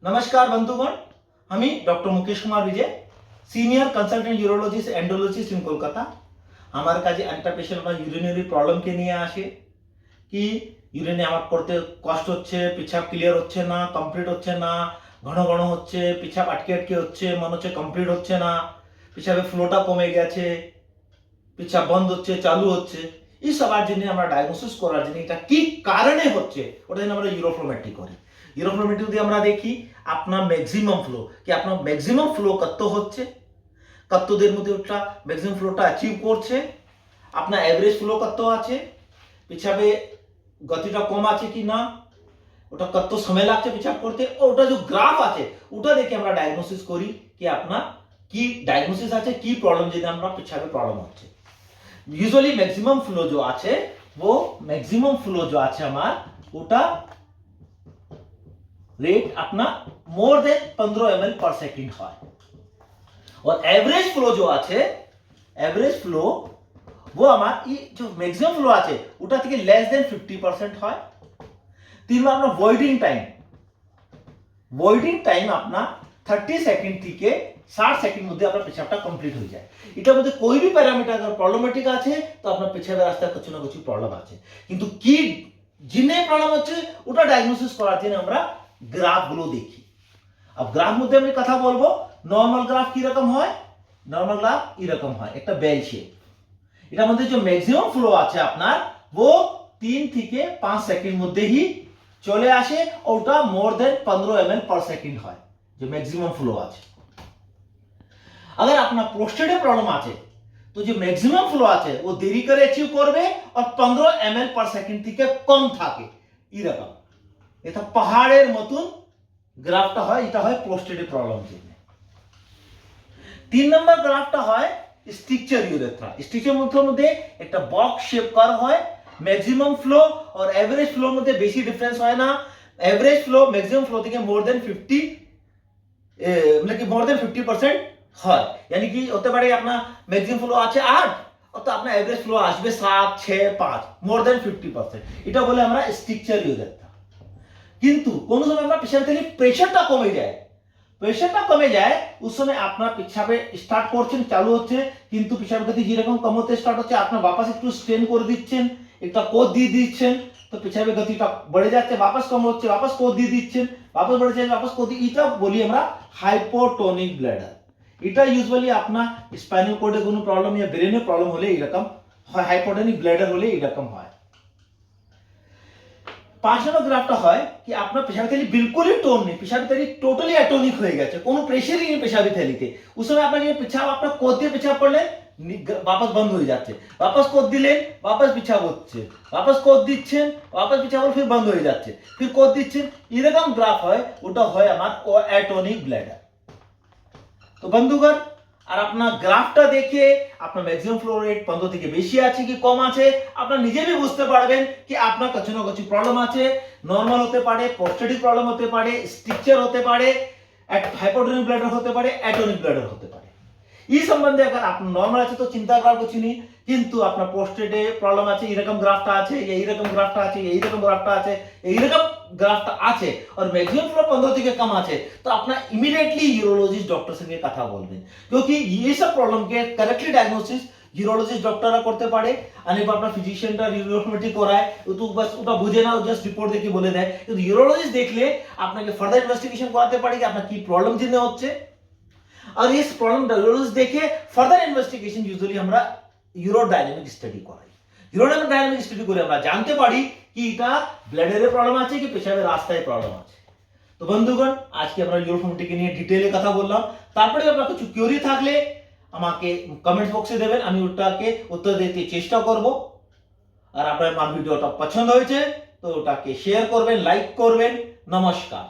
नमस्कार बंधुगण আমি ডক্টর মুকেশ কুমার বিজয় সিনিয়র कंसल्टेंट यूरोलॉजिस्ट एंडोलॉजिस्ट इन कोलकाता আমার কাছে একটা পেশেন্ট বা ইউরিনারি প্রবলেম কে নিয়ে আসে কি ইউরিনে আমার করতে কষ্ট হচ্ছে পেশাব ক্লিয়ার হচ্ছে না কমপ্লিট হচ্ছে না ঘন ঘন হচ্ছে পেশাব আটকে আটকে হচ্ছে মনে হচ্ছে কমপ্লিট হচ্ছে না পেশাবের ফ্লোটা কমে গেছে পেশাব বন্ধ হচ্ছে চালু হচ্ছে এই সবার জন্য আমরা ডায়াগনোসিস করার জন্য এটা কি কারণে হচ্ছে ওটা জন্য আমরা ইউরোফ্লোমেট্রি করি ইউরোফ্লোমেট্রি দিয়ে আমরা দেখি আপনার ম্যাক্সিমাম ফ্লো কি আপনার ম্যাক্সিমাম ফ্লো কত হচ্ছে কত দের মধ্যে ওটা ম্যাক্সিমাম ফ্লোটা অ্যাচিভ করছে আপনার এভারেজ ফ্লো কত আছে পেছাবে গতিটা কম আছে কি না ওটা কত সময় লাগছে পেছাব করতে ওটা যে গ্রাফ আছে ওটা দেখে আমরা ডায়াগনোসিস করি কি আপনার কি ডায়াগনোসিস আছে কি प्रॉब्लम যদি আমরা পেছাবে प्रॉब्लम হচ্ছে यूजुअली मैक्सिमम फ्लो जो আছে वो मैक्सिमम फ्लो जो আছে আমার ওটা रेट अपना मोर देन 15 ml पर सेकंड হয় और एवरेज फ्लो जो আছে एवरेज फ्लो वो আমার এই যে मैक्सिमम फ्लो আছে ওটা থেকে लेस देन 50% হয় তিন নম্বর ভয়েডিং টাইম अपना 30 সেকেন্ড থেকে 60 সেকেন্ড মধ্যে আপনার পেশাবটা কমপ্লিট হয়ে যায় এটার মধ্যে कोई भी প্যারামিটার अगर প্রবলেমেটিক আছে তো আপনার পেশাবের রাস্তায় কিছু না কিছু প্রবলেম আছে কিন্তু কি জিনে প্রবলেম হচ্ছে ওটা ডায়াগনোসিস করার জন্য আমরা গ্রাফ গুলো দেখি अब গ্রাফ মধ্যে আমি কথা বলবো নরমাল গ্রাফ কি রকম হয় নরমাল গ্রাফ এরকম হয় একটা বেল শেপ এটার মধ্যে যে ম্যাক্সিমাম ফ্লো আছে আপনার वो 3 থেকে 5 সেকেন্ড মধ্যেই চলে আসে ওটা মোর দেন 15 ml पर सेकंड হয় যে ম্যাক্সিমাম ফ্লো আছে अगर अपना प्रोस्टेटे प्रॉब्लम আছে तो जो मैक्सिमम फ्लो আছে वो देरी করে অ্যাচিভ করবে और 15 ml पर सेकंड থেকে কম থাকে এরকম এটা পাহাড়ের মতন গ্রাফটা হয় এটা হয় প্রোস্টেটে প্রবলেম জন্য তিন নম্বর গ্রাফটা হয় স্ট্রাকচার ইউরেথ্রা স্ট্রাকচার মধ্যে একটা বক্স শেপ কার্ভ হয় ম্যাক্সিমাম ফ্লো और एवरेज ফ্লো মধ্যে বেশি ডিফারেন্স হয় না एवरेज ফ্লো ম্যাক্সিমাম ফ্লো থেকে মোর দেন 50 मतलब कि मोर देन 50% হয় यानी कि হতে পারে আপনার ম্যাক্সিমাম ফ্লো আছে 8 তো আপনার এভারেজ ফ্লো আসবে 7 6 5 মোর দেন 50% এটা বলে আমরা স্ট্রাকচার ইউরেথ্রা কিন্তু কোন সময় আমরা পেশাবে থেকে প্রেসারটা কমে যায় उस समय আপনার পেশাবে স্টার্ট করছেন চালু হচ্ছে কিন্তু পেশাবের গতি যেরকম কম হতে স্টার্ট হচ্ছে আপনার वापस একটু স্ট্রেন করে দিচ্ছেন একটা কোদ দিয়ে দিচ্ছেন তো পেশাবের গতিটা बढ़े যাচ্ছে वापस কম হচ্ছে वापस কোদ দিয়ে দিচ্ছেন वापस बढ़े যাচ্ছে वापस কোদ এটা বলি আমরা হাইপোটোনিক ব্লাডার এটা ইউজুয়ালি আপনার স্পাইনাল কর্ডে কোনো প্রবলেম या ব্রেনে প্রবলেম হলে এরকম হয় হাইপোটোনিক ব্লাডার হলে এরকম হয় পাঁচ নম্বর গ্রাফটা হয় কি আপনার পেশাবি থলি বিলকুলই টোন নেই পেশাবি থলি টোটালি অ্যাটোনিক হয়ে গেছে কোনো প্রেসারই নেই পেশাবি থলিতে उस समय আপনার ये পেশাব আপনার কোদ দিয়ে পেশাব করলে वापस बंद हो जाते वापस कोद দিলেন वापस পেশাব হচ্ছে वापस কোদ দিচ্ছেন वापस পেশাব फिर बंद হয়ে যাচ্ছে फिर কোদ দিচ্ছেন এরকম গ্রাফ হয় ওটা হয় আমার অ্যাটোনিক ব্লাডার তো বন্ধুগণ আর আপনার গ্রাফটা দেখে আপনার ম্যাক্সিমাম ফ্লো রেট 15 থেকে বেশি আছে কি কম আছে আপনারা নিজেই বুঝতে পারবেন কি আপনার কিছু না কিছু প্রবলেম আছে নরমাল হতে পারে প্রোস্টেটিক প্রবলেম হতে পারে স্ট্রাকচার হতে পারে হাইপোটোনিক ব্লাডার হতে পারে অ্যাটোনিক ব্লাডার হতে পারে এই সম্বন্ধে अगर আপনার নরমাল আছে তো চিন্তা করার কিছু নেই কিন্তু আপনার প্রোস্টেটে প্রবলেম আছে এরকম গ্রাফটা আছে এইরকম গ্রাফটা আছে এইরকম গ্রাফটা আছে এইরকম গ্রাফটা আছে और मैक्सिमम फ्लो 15 থেকে कम আছে তো আপনার इमीडिएटली यूरोलॉजिस्ट डॉक्टर সঙ্গে কথা বলবেন क्योंकि ये सब प्रॉब्लम के करेक्टली डायग्नोसिस यूरोलॉजिस्ट डॉक्टरরা করতে পারে আর আপনার ফিজিশিয়ানটা রিউরোলজি করায় তো বাস ওটা বুঝে না জাস্ট রিপোর্ট দেখে বলে দেয় কিন্তু यूरोलॉजिस्ट দেখলে আপনাকে ফার্দার ইনভেস্টিগেশন করাতে পারে কি আপনার কি প্রবলেম জিনে হচ্ছে और इस प्रॉब्लम डायग्नोसिस देखे फर्दर इन्वेस्टिगेशन यूजुअली আমরা यूरोडायनामिक स्टडी করাই यूरोडायनामिक स्टडी করে আমরা জানতে পারি কি এটা ব্লাডারে প্রবলেম আছে কি পেশাবের রাস্তায় প্রবলেম আছে তো বন্ধুগণ আজকে আমরা ইউরোফ্লোমেট্রি নিয়ে ডিটেইলে কথা বললাম তারপরে আপনার কিছু কোয়েরি থাকলে আমাকে কমেন্ট বক্সে দেবেন আমি ওটাকে উত্তর দিতে চেষ্টা করব আর আপনার আমার ভিডিওটা পছন্দ হয়েছে তো ওটাকে শেয়ার করবেন লাইক করবেন নমস্কার।